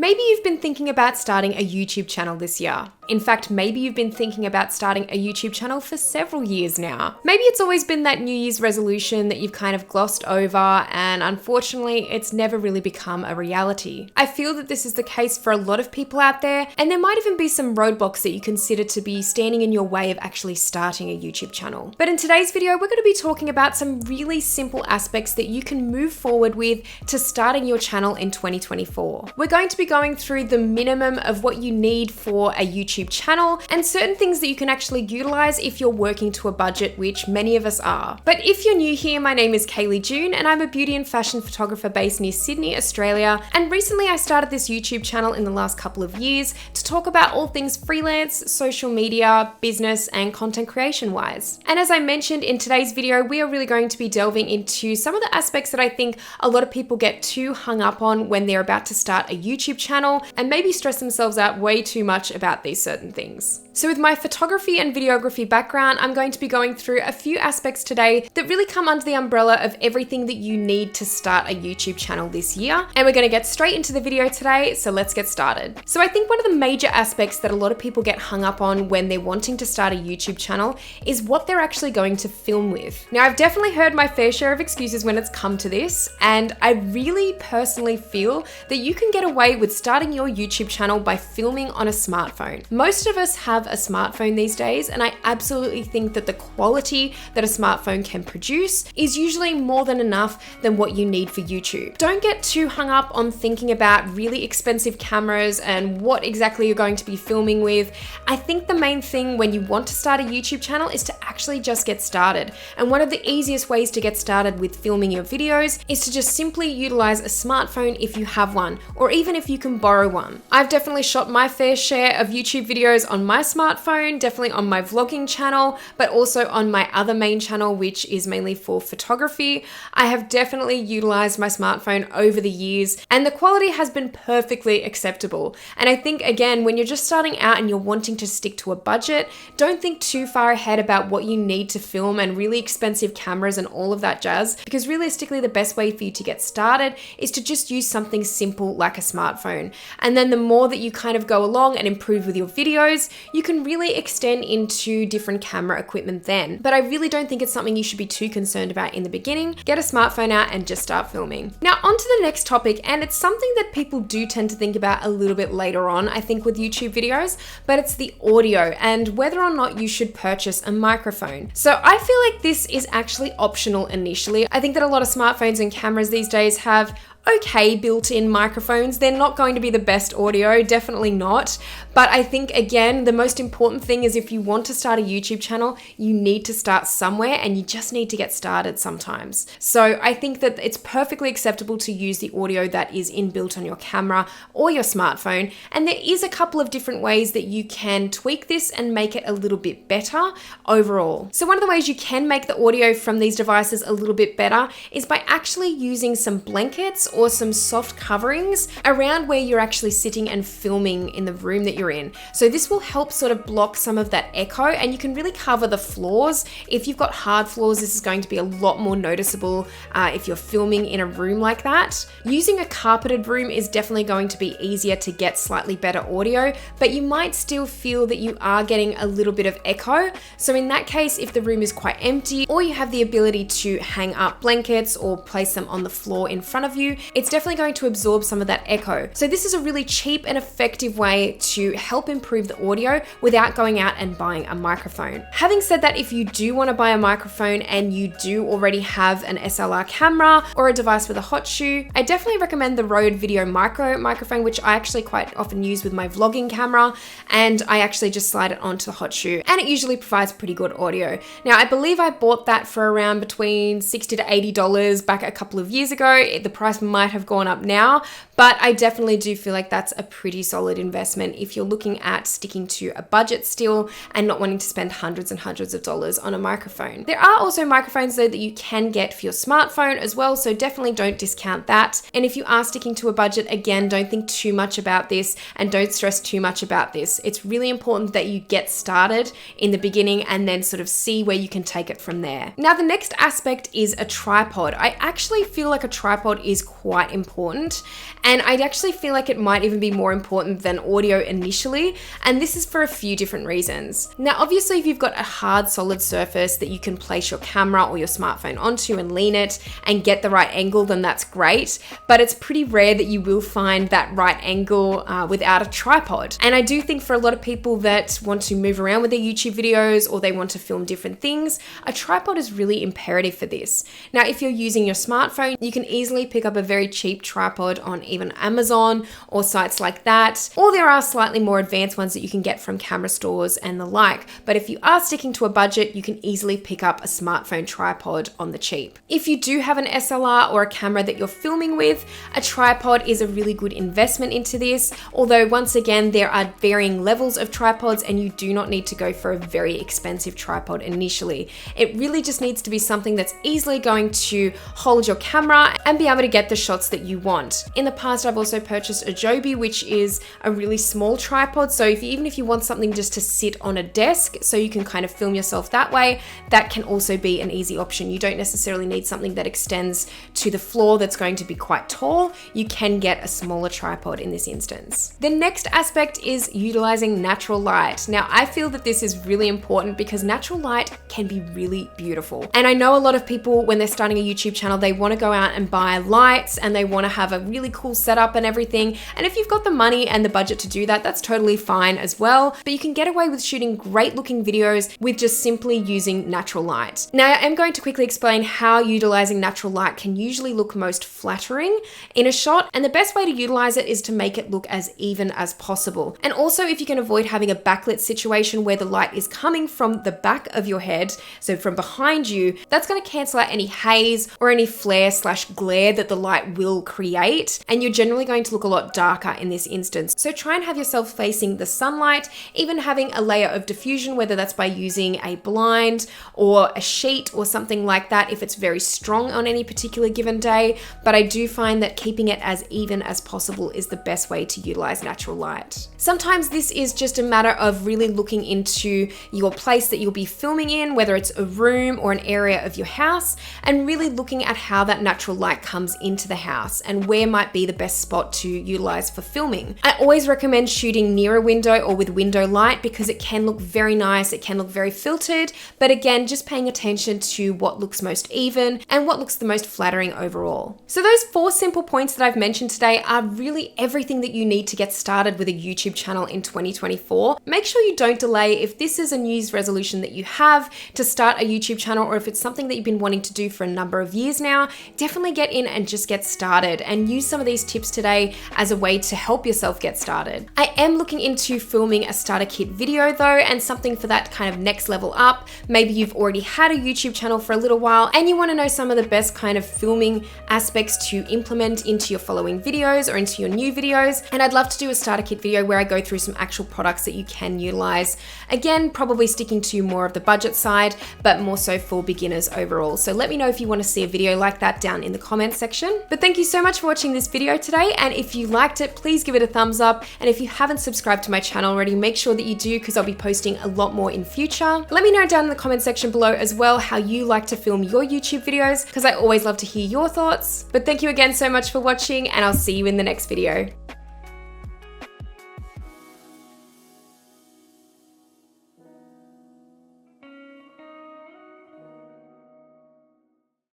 Maybe you've been thinking about starting a YouTube channel this year. In fact, maybe you've been thinking about starting a YouTube channel for several years now. Maybe it's always been that New Year's resolution that you've kind of glossed over, and unfortunately, it's never really become a reality. I feel that this is the case for a lot of people out there, and there might even be some roadblocks that you consider to be standing in your way of actually starting a YouTube channel. But in today's video, we're going to be talking about some really simple aspects that you can move forward with to starting your channel in 2024. We're going to be going through the minimum of what you need for a YouTube channel and certain things that you can actually utilize if you're working to a budget, which many of us are. But if you're new here, my name is Kaylee June and I'm a beauty and fashion photographer based near Sydney, Australia. And recently I started this YouTube channel in the last couple of years to talk about all things freelance, social media, business, and content creation wise. And as I mentioned in today's video, we are really going to be delving into some of the aspects that I think a lot of people get too hung up on when they're about to start a YouTube channel and maybe stress themselves out way too much about these certain things. So with my photography and videography background, I'm going to be going through a few aspects today that really come under the umbrella of everything that you need to start a YouTube channel this year. And we're going to get straight into the video today, so let's get started. So I think one of the major aspects that a lot of people get hung up on when they're wanting to start a YouTube channel is what they're actually going to film with. Now, I've definitely heard my fair share of excuses when it's come to this, and I really personally feel that you can get away with starting your YouTube channel by filming on a smartphone. Most of us have a smartphone these days, and I absolutely think that the quality that a smartphone can produce is usually more than enough than what you need for YouTube. Don't get too hung up on thinking about really expensive cameras and what exactly you're going to be filming with. I think the main thing when you want to start a YouTube channel is to actually just get started. And one of the easiest ways to get started with filming your videos is to just simply utilize a smartphone if you have one, or even if you can borrow one. I've definitely shot my fair share of YouTube videos on my smartphone, definitely on my vlogging channel, but also on my other main channel, which is mainly for photography. I have definitely utilized my smartphone over the years, and the quality has been perfectly acceptable. And I think, again, when you're just starting out and you're wanting to stick to a budget, don't think too far ahead about what you need to film and really expensive cameras and all of that jazz, because realistically, the best way for you to get started is to just use something simple like a smartphone. And then the more that you kind of go along and improve with your videos, you can really extend into different camera equipment then. But I really don't think it's something you should be too concerned about in the beginning. Get a smartphone out and just start filming. Now, on to the next topic, and it's something that people do tend to think about a little bit later on, I think, with YouTube videos, but it's the audio and whether or not you should purchase a microphone. So I feel like this is actually optional initially. I think that a lot of smartphones and cameras these days have okay built-in microphones. They're not going to be the best audio, definitely not. But I think, again, the most important thing is if you want to start a YouTube channel, you need to start somewhere and you just need to get started sometimes. So I think that it's perfectly acceptable to use the audio that is inbuilt on your camera or your smartphone. And there is a couple of different ways that you can tweak this and make it a little bit better overall. So one of the ways you can make the audio from these devices a little bit better is by actually using some blankets or some soft coverings around where you're actually sitting and filming in the room that you're in. So this will help sort of block some of that echo, and you can really cover the floors. If you've got hard floors, this is going to be a lot more noticeable if you're filming in a room like that. Using a carpeted room is definitely going to be easier to get slightly better audio, but you might still feel that you are getting a little bit of echo. So in that case, if the room is quite empty or you have the ability to hang up blankets or place them on the floor in front of you, it's definitely going to absorb some of that echo. So this is a really cheap and effective way to help improve the audio without going out and buying a microphone. Having said that, if you do want to buy a microphone and you do already have an SLR camera or a device with a hot shoe, I definitely recommend the Rode Video Micro microphone, which I actually quite often use with my vlogging camera, and I actually just slide it onto the hot shoe and it usually provides pretty good audio. Now, I believe I bought that for around between $60 to $80 back a couple of years ago. The price might have gone up now, but I definitely do feel like that's a pretty solid investment if you're looking at sticking to a budget still and not wanting to spend hundreds and hundreds of dollars on a microphone. There are also microphones though that you can get for your smartphone as well, so definitely don't discount that. And if you are sticking to a budget, again, don't think too much about this and don't stress too much about this. It's really important that you get started in the beginning and then sort of see where you can take it from there. Now, the next aspect is a tripod. I actually feel like a tripod is quite important. And I actually feel like it might even be more important than audio initially. And this is for a few different reasons. Now, obviously, if you've got a hard, solid surface that you can place your camera or your smartphone onto and lean it and get the right angle, then that's great. But it's pretty rare that you will find that right angle without a tripod. And I do think for a lot of people that want to move around with their YouTube videos or they want to film different things, a tripod is really imperative for this. Now, if you're using your smartphone, you can easily pick up a very cheap tripod on even Amazon or sites like that. Or there are slightly more advanced ones that you can get from camera stores and the like. But if you are sticking to a budget, you can easily pick up a smartphone tripod on the cheap. If you do have an SLR or a camera that you're filming with, a tripod is a really good investment into this. Although once again, there are varying levels of tripods and you do not need to go for a very expensive tripod initially. It really just needs to be something that's easily going to hold your camera and be able to get the shots that you want. In the past, I've also purchased a Joby, which is a really small tripod. So even if you want something just to sit on a desk so you can kind of film yourself that way, that can also be an easy option. You don't necessarily need something that extends to the floor that's going to be quite tall. You can get a smaller tripod in this instance. The next aspect is utilizing natural light. Now, I feel that this is really important because natural light can be really beautiful. And I know a lot of people, when they're starting a YouTube channel, they want to go out and buy lights and they want to have a really cool setup and everything. And if you've got the money and the budget to do that, that's totally fine as well. But you can get away with shooting great looking videos with just simply using natural light. Now, I am going to quickly explain how utilizing natural light can usually look most flattering in a shot. And the best way to utilize it is to make it look as even as possible. And also, if you can avoid having a backlit situation where the light is coming from the back of your head, so from behind you, that's going to cancel out any haze or any flare/glare that the light will create. And you're generally going to look a lot darker in this instance. So try and have yourself facing the sunlight, even having a layer of diffusion, whether that's by using a blind or a sheet or something like that if it's very strong on any particular given day. But I do find that keeping it as even as possible is the best way to utilize natural light. Sometimes this is just a matter of really looking into your place that you'll be filming in, whether it's a room or an area of your house, and really looking at how that natural light comes into the house and where might be the best spot to utilize for filming. I always recommend shooting near a window or with window light because it can look very nice, it can look very filtered, but again, just paying attention to what looks most even and what looks the most flattering overall. So those 4 simple points that I've mentioned today are really everything that you need to get started with a YouTube channel in 2024. Make sure you don't delay. If this is a New Year's resolution that you have to start a YouTube channel, or if it's something that you've been wanting to do for a number of years now, definitely get in and just get started and use some of these tips today as a way to help yourself get started. I am looking into filming a starter kit video though, and something for that kind of next level up. Maybe you've already had a YouTube channel for a little while and you want to know some of the best kind of filming aspects to implement into your following videos or into your new videos. And I'd love to do a starter kit video where I go through some actual products that you can utilize. Again, probably sticking to more of the budget side, but more so for beginners overall. So let me know if you want to see a video like that down in the comments section. But thank you so much for watching this video today. And if you liked it, please give it a thumbs up. And if you haven't subscribed to my channel already, make sure that you do, because I'll be posting a lot more in future. Let me know down in the comment section below as well how you like to film your YouTube videos, because I always love to hear your thoughts. But thank you again so much for watching, and I'll see you in the next video.